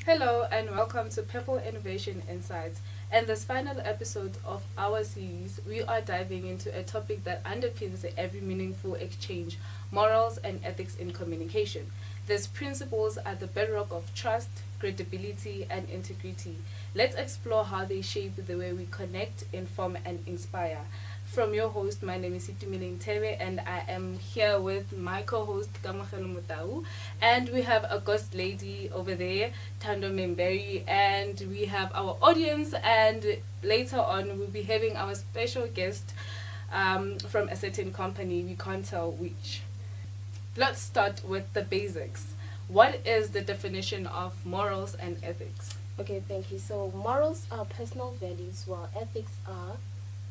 Hello and welcome to Purple Innovation Insights. In this final episode of our series, we are diving into a topic that underpins every meaningful exchange: morals and ethics in communication. These principles are the bedrock of trust, credibility, and integrity. Let's explore how they shape the way we connect, inform, and inspire. From your host, my name is Situmile Tebe, and I am here with my co-host Kamahelo Mutau, and we have a ghost lady over there, Tando Memberi, and we have our audience, and later on we'll be having our special guest from a certain company. We can't tell which. Let's start with the basics. What is the definition of morals and ethics? Okay, thank you. So, morals are personal values, while ethics are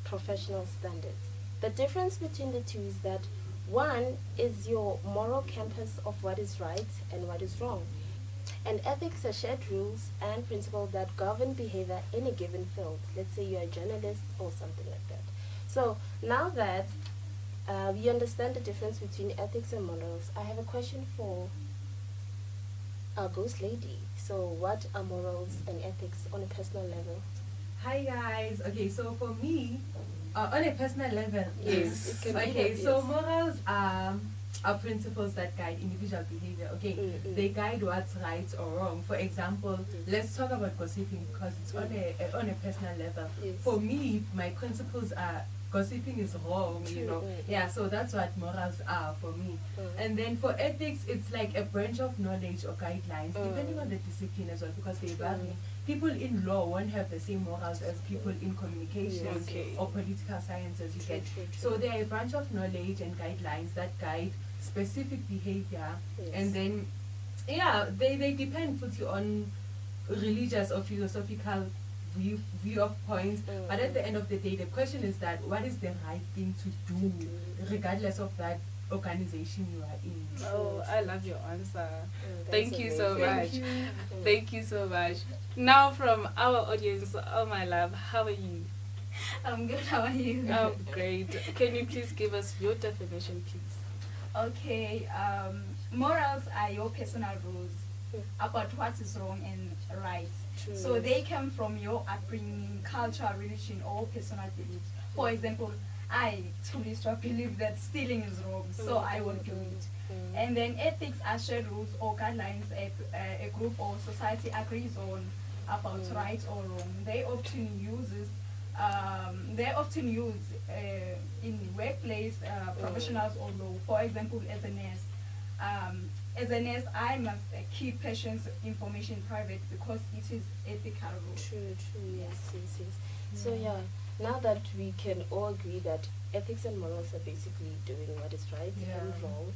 professional standards. The difference between the two is that one is your moral compass of what is right and what is wrong, and ethics are shared rules and principles that govern behavior in a given field. Let's say you're a journalist or something like that. So, now that we understand the difference between ethics and morals, I have a question for our ghost lady. So, what are morals and ethics on a personal level? Hi guys. Okay, so for me, on a personal level, Yes, it can be okay, that, so yes. morals are principles that guide individual behavior. Okay, they guide what's right or wrong. For example, let's talk about gossiping because it's on a personal level. Yes. For me, my principles are gossiping is wrong. Yeah. So that's what morals are for me. And then for ethics, it's like a branch of knowledge or guidelines, depending on the discipline as well, because they vary. People in law won't have the same morals as people in communications Okay. or political sciences. You get. True. So they are a branch of knowledge and guidelines that guide specific behavior, and then they depend fully on religious or philosophical view of points. But at the end of the day, the question is that what is the right thing to do, regardless of that organization you are in. Oh, I love your answer. That's Thank you so amazing. much. Thank you so much. Now, from our audience, oh my love, how are you? I'm good. How are you? Oh, great. Can you please give us your definition, please? Okay. Morals are your personal rules about what is wrong and right. True. So they come from your upbringing, culture, religion, or personal beliefs. For example, I truly believe that stealing is wrong, so I won't do it. And then ethics are shared rules or guidelines a group or society agrees on about right or wrong. They often use in workplace, professionals or law. For example, as a nurse, I must keep patients' information private because it is ethical rule. True, yes. So now that we can all agree that ethics and morals are basically doing what is right and wrong,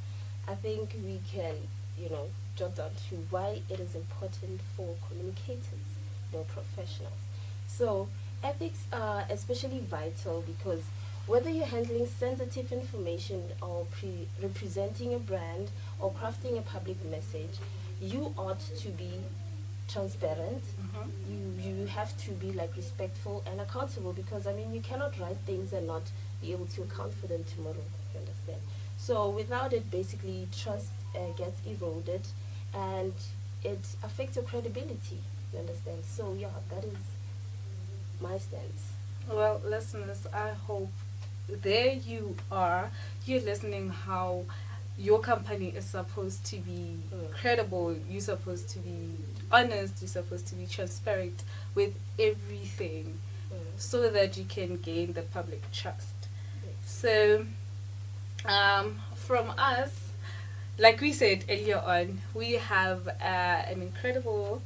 I think we can, jot down to why it is important for communicators, professionals. So ethics are especially vital because whether you're handling sensitive information or representing a brand or crafting a public message, you ought to be transparent. You have to be respectful and accountable, because you cannot write things and not be able to account for them tomorrow. You understand? So without it, basically trust gets eroded and it affects your credibility. You understand? So that is my stance. Well, listeners, I hope there you are. You're listening how your company is supposed to be credible, you're supposed to be honest, you're supposed to be transparent with everything so that you can gain the public trust. So, from us, like we said earlier on, we have an incredible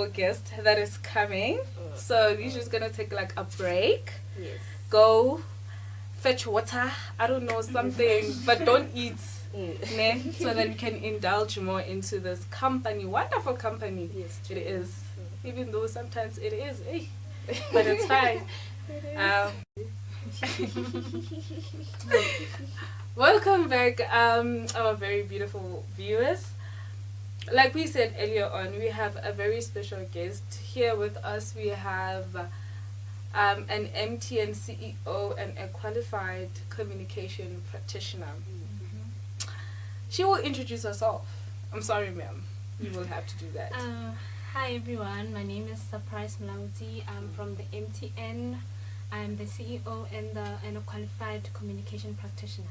guest that is coming. So we're just gonna take a break, Yes. go fetch water, I don't know, something, but don't eat. Ne? So that we can indulge more into this company, wonderful company. Yes, it true. is. Even though sometimes it is, but it's fine. Welcome back, our very beautiful viewers. Like we said earlier on, we have a very special guest here with us. We have an MTN CEO and a qualified communication practitioner. She will introduce herself. I'm sorry, ma'am. you will have to do that. Hi everyone, my name is Surprise Mlauti. I'm from the MTN. I'm the CEO and a qualified communication practitioner.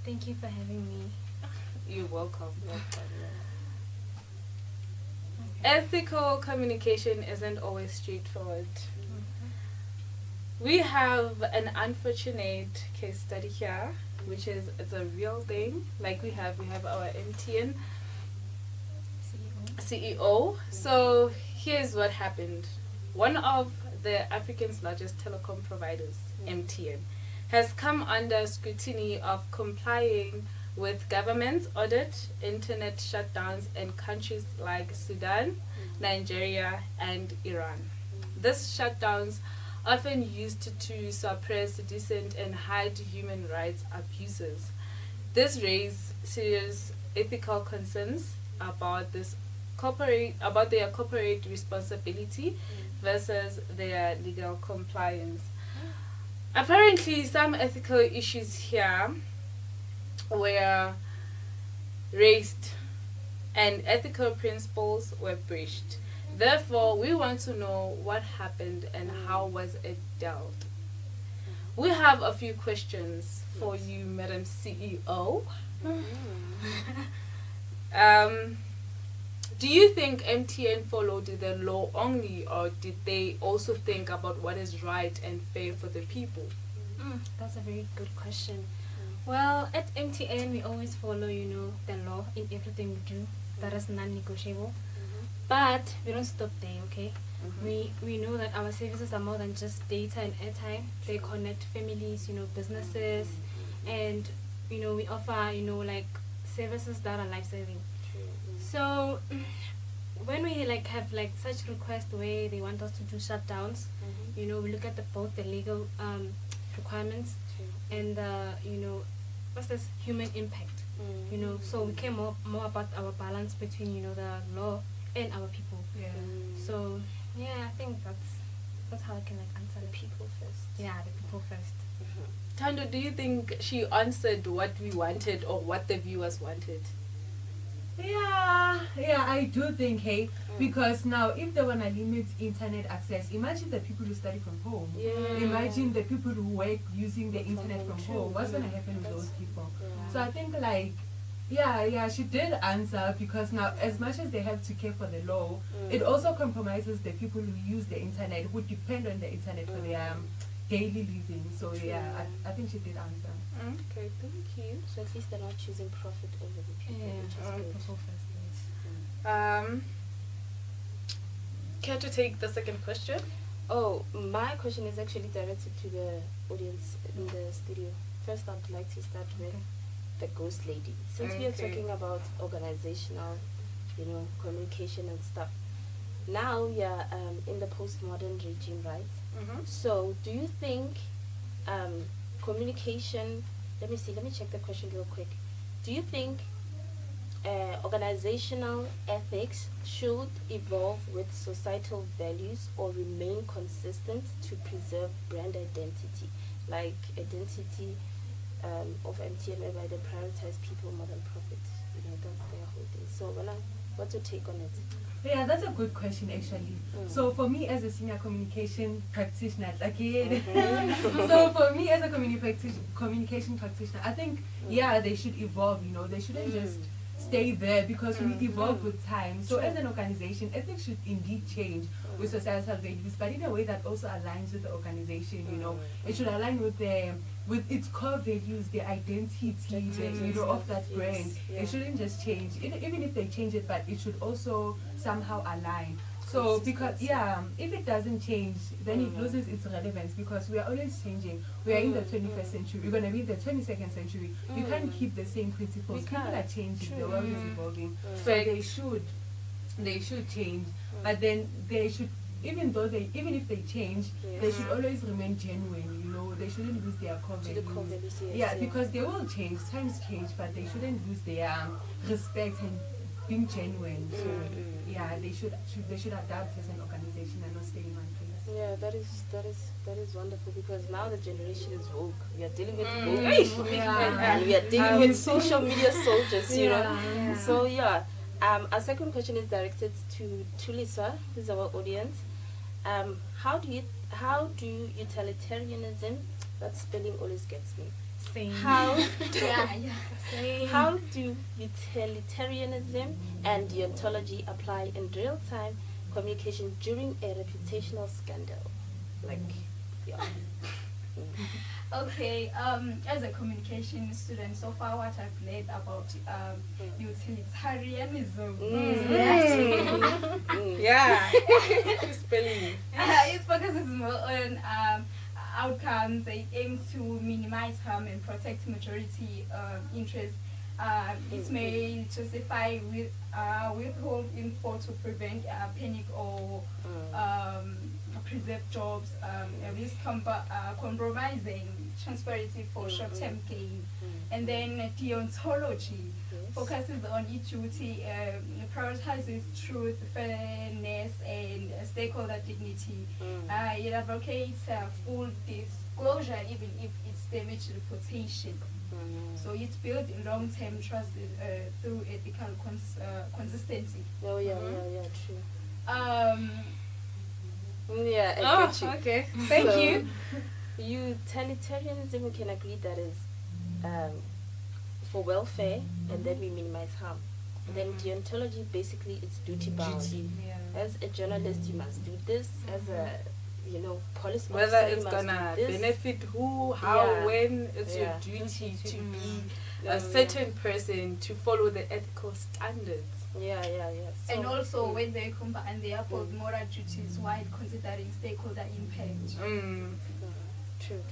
Thank you for having me. You're welcome. Ethical communication isn't always straightforward. We have an unfortunate case study here, which is it's a real thing. Like we have our MTN CEO. So here's what happened. One of the African's largest telecom providers, MTN, has come under scrutiny of complying with government audit, internet shutdowns in countries like Sudan, Nigeria, and Iran. These shutdowns often used to suppress dissent and hide human rights abuses. This raised serious ethical concerns about their corporate responsibility versus their legal compliance. Apparently, some ethical issues here were raised and ethical principles were breached. Therefore, we want to know what happened and how was it dealt. We have a few questions for you, Madam CEO. Do you think MTN followed the law only, or did they also think about what is right and fair for the people? That's a very good question. Well, at MTN we always follow, the law in everything we do. That is non-negotiable. But we don't stop there, okay? We know that our services are more than just data and airtime. They connect families, businesses, and we offer, like services that are life-saving. So when we have such requests where they want us to do shutdowns, we look at both the legal requirements and the what's this human impact. So we care more about our balance between the law and our people. So I think that's how I can answer the people first. Yeah, the people first. Tando, do you think she answered what we wanted or what the viewers wanted? Yeah, I do think, because now if they want to limit internet access, imagine the people who study from home. Imagine the people who work using the internet from home. What's going to happen with those people? So I think she did answer, because now as much as they have to care for the law, it also compromises the people who use the internet, who depend on the internet for their daily living. So I think she did answer. Okay, thank you. So at least they're not choosing profit over the people, which is good. Care to take the second question? Oh, my question is actually directed to the audience in the studio. First, I'd like to start with the ghost lady. Since we are talking about organizational, communication and stuff. Now we are in the postmodern regime, right? So do you think communication, let me check the question real quick. Do you think organizational ethics should evolve with societal values or remain consistent to preserve brand identity? Like identity of MTN, whereby they prioritize people more than profit. That's their whole thing. So what's your take on it? Yeah, that's a good question actually. So for me as a senior communication practitioner, so for me as a communication practitioner, I think they should evolve. They shouldn't just stay there, because we evolve with time. So as an organization, ethics should indeed change with societal values, but in a way that also aligns with the organization. It should align with its core values, the identity, of that brand. It shouldn't just change, even if they change it, but it should also somehow align. So because if it doesn't change, then it loses its relevance, because we are always changing. We are in the 21st century. We're going to be in the 22nd century. You can't keep the same principles. People are changing. The world is evolving. So they should change, but then they should, even if they change, they should always remain genuine. They shouldn't lose their core values. Because they will change. Times change, but they shouldn't lose their respect and being genuine. So they should adapt as an organization and not stay in one place. Yeah, that is wonderful, because now the generation is woke. We are dealing with woke, and we are dealing with social media soldiers. So Our second question is directed to Lisa, who's our audience. How do utilitarianism, that spelling always gets me. Same. How Same. how do utilitarianism and deontology apply in real-time communication during a reputational scandal? Like, yeah. Okay, as a communication student, so far what I've learned about utilitarianism is that Yeah. Spelling. it focuses more on outcomes. It aims to minimize harm and protect majority interests. It may justify withhold info to prevent panic or preserve jobs, risk compromising transparency for short-term gain. And then deontology focuses on each duty, prioritizes truth, fairness, and stakeholder dignity. It advocates full disclosure even if it's damaged reputation. So it's built long-term trust through ethical consistency. Oh yeah, true. Yeah, I Oh, get you. okay. Thank So, you. Utilitarianism, we can agree that is for welfare, and then we minimize harm. And then deontology, basically, it's duty bound. As a journalist, you must do this. As a police Whether officer, you it's must gonna do this. benefit who, how, Yeah. when, it's Yeah. your duty to be Yeah. a certain person to follow the ethical standards. Yeah. So, And also when they combine their both moral duties while considering stakeholder impact. True.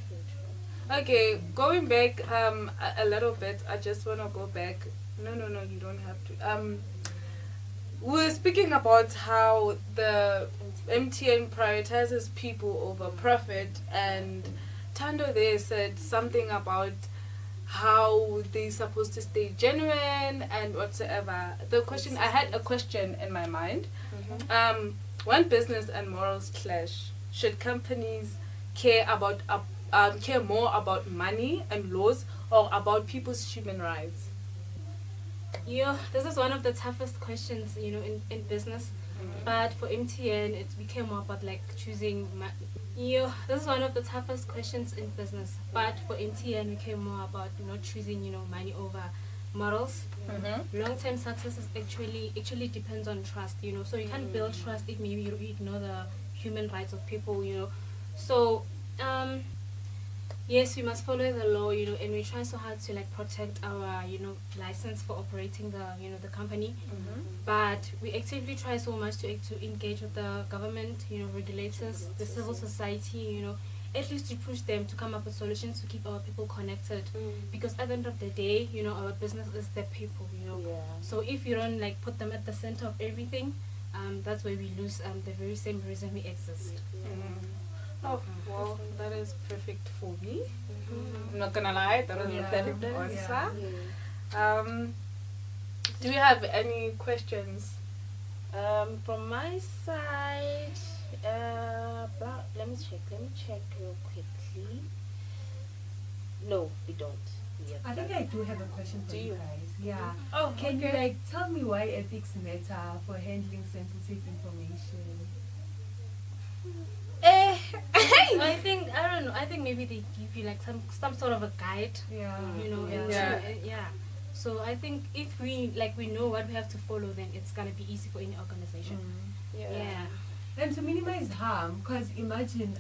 Okay, going back a little bit, I just want to go back. No, you don't have to. We were speaking about how the MTN prioritizes people over profit, and Tando there said something about how they're supposed to stay genuine and whatsoever. I had a question in my mind. When business and morals clash, should companies care more about money and laws or about people's human rights? This is one of the toughest questions, in business. But for MTN, it became more about like choosing. This is one of the toughest questions in business. But for MTN, it became more about choosing money over morals. Long-term success is actually depends on trust. So you can't build trust if maybe you ignore the human rights of people. So yes, we must follow the law, and we try so hard to like protect our, license for operating the company. But we actively try so much to engage with the government, regulators, the civil society, at least to push them to come up with solutions to keep our people connected. Because at the end of the day, our business is the people, So if you don't like put them at the center of everything, that's where we lose the very same reason we exist. Oh, well, that is perfect for me. I'm not gonna lie, that was a perfect answer. Do you have any questions? From my side, let me check real quickly. No, we don't. I think I do have a question for you guys. Yeah. Oh, Can you tell me why ethics matter for handling sensitive information? I think maybe they give you like some sort of a guide. So I think if we know what we have to follow, then it's gonna be easy for any organization. And to minimize harm, because imagine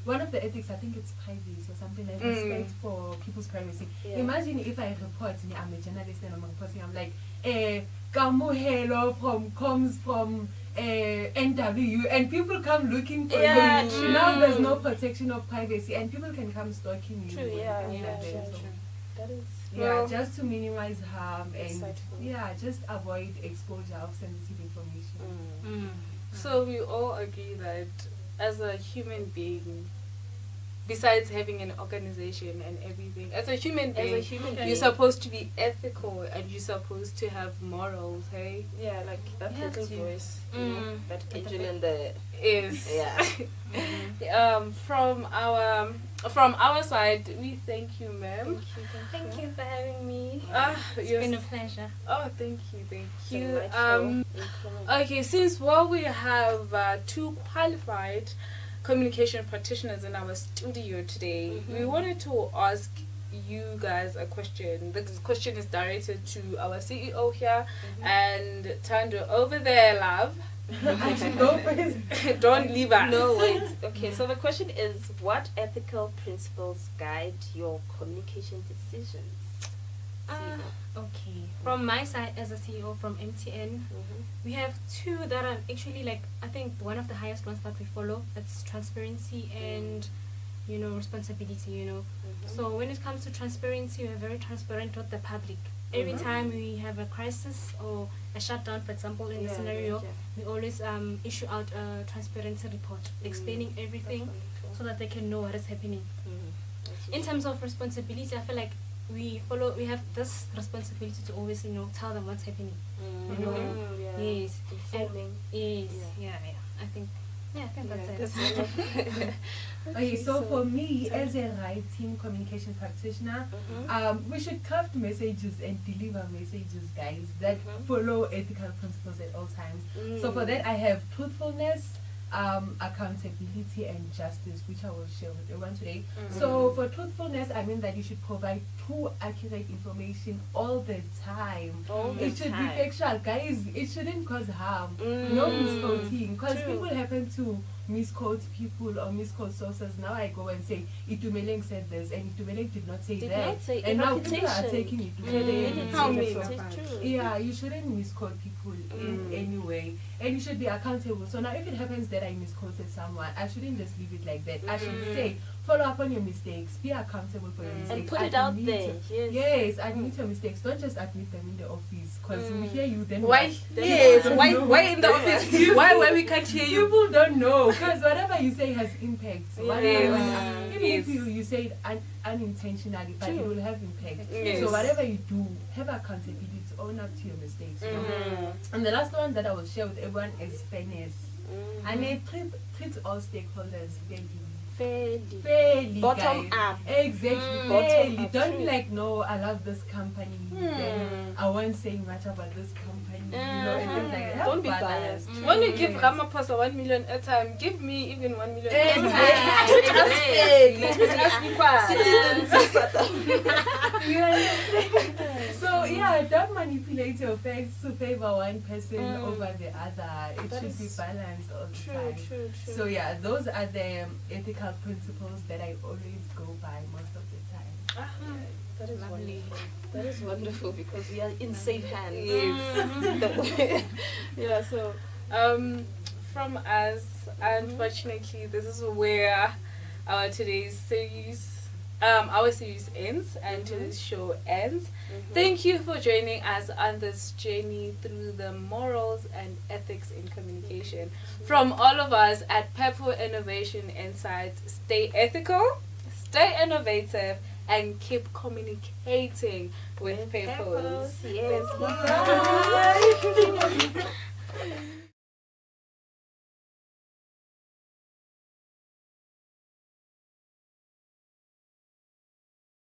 one of the ethics, I think it's privacy or something like respect for people's privacy. Imagine if I report, I'm a journalist and I'm reporting, I'm like, Kamuhelo comes from NW, and people come looking for you. Now there's no protection of privacy, and people can come stalking you. True. That is. Just to minimize harm and just avoid exposure of sensitive information. So we all agree that as a human being, besides having an organization and everything, as a human being, being. you're supposed to be ethical and you're supposed to have morals, hey? Yeah, like that You have little to. voice, you know, Mm. that angel in the Is yeah. from our side, we thank you, ma'am. Thank you for having me. It's Yes. been a pleasure. Oh, thank you. Delightful. Okay, since we have two qualified communication practitioners in our studio today, we wanted to ask you guys a question. This question is directed to our CEO here and Tando over there, love. I should go first. Don't leave us. No, wait. Okay, so the question is, what ethical principles guide your communication decisions? Okay. From my side as a CEO from MTN, we have two that are actually like, I think one of the highest ones that we follow. That's transparency and, responsibility, So when it comes to transparency, we're very transparent with the public. Every time we have a crisis or a shutdown, for example, in the scenario, we always issue out a transparency report explaining everything so that they can know what is happening. In terms of responsibility, I feel like we have this responsibility to always, tell them what's happening. Yes. Informing. Yes. Yeah. I think that's it. Okay, so for me, as a writing communication practitioner, we should craft messages and deliver messages, guys, that follow ethical principles at all times. So for that, I have truthfulness, accountability, and justice, which I will share with everyone today. So for truthfulness, I mean that you should provide true, accurate information all the time. It should be factual, guys. It shouldn't cause harm. No misquoting, because people happen to misquote people or misquote sources. Now I go and say Itumeleng said this and Itumeleng did not say that, and now people are taking it. Yeah, you shouldn't misquote people in any way, and you should be accountable. So now if it happens that I misquoted someone, I shouldn't just leave it like that. I should say, follow up on your mistakes, be accountable for your mistakes, and put it out there. Yes, admit your mistakes. Don't just admit them in the office, because we hear you then. Why? Yes. Why in the office? Why we can't hear you? People don't know, because whatever you say has impact. Even if you say it unintentionally, but it will have impact. So whatever you do, have accountability, own up to your mistakes. And the last one that I will share with everyone is fairness. And it treats all stakeholders fairly, bottom guys. up. Exactly, fairly. Don't be like, no, I love this company. Then I won't say much about this company. And things like that. Don't be biased. When you give Ramaphosa 1 million a time, give me even 1 million a time. So yeah, don't manipulate your facts to favor one person over the other. It should be balanced all the time. True. So yeah, those are the ethical principles that I always go by most of the time. That is wonderful. That is wonderful, because we are in safe hands. Yes. Yeah. So from us, unfortunately, this is where our series ends and today's show ends. Thank you for joining us on this journey through the morals and ethics in communication. From all of us at Purple Innovation Insights, stay ethical, stay innovative, and keep communicating with purpose. Yes. Bye.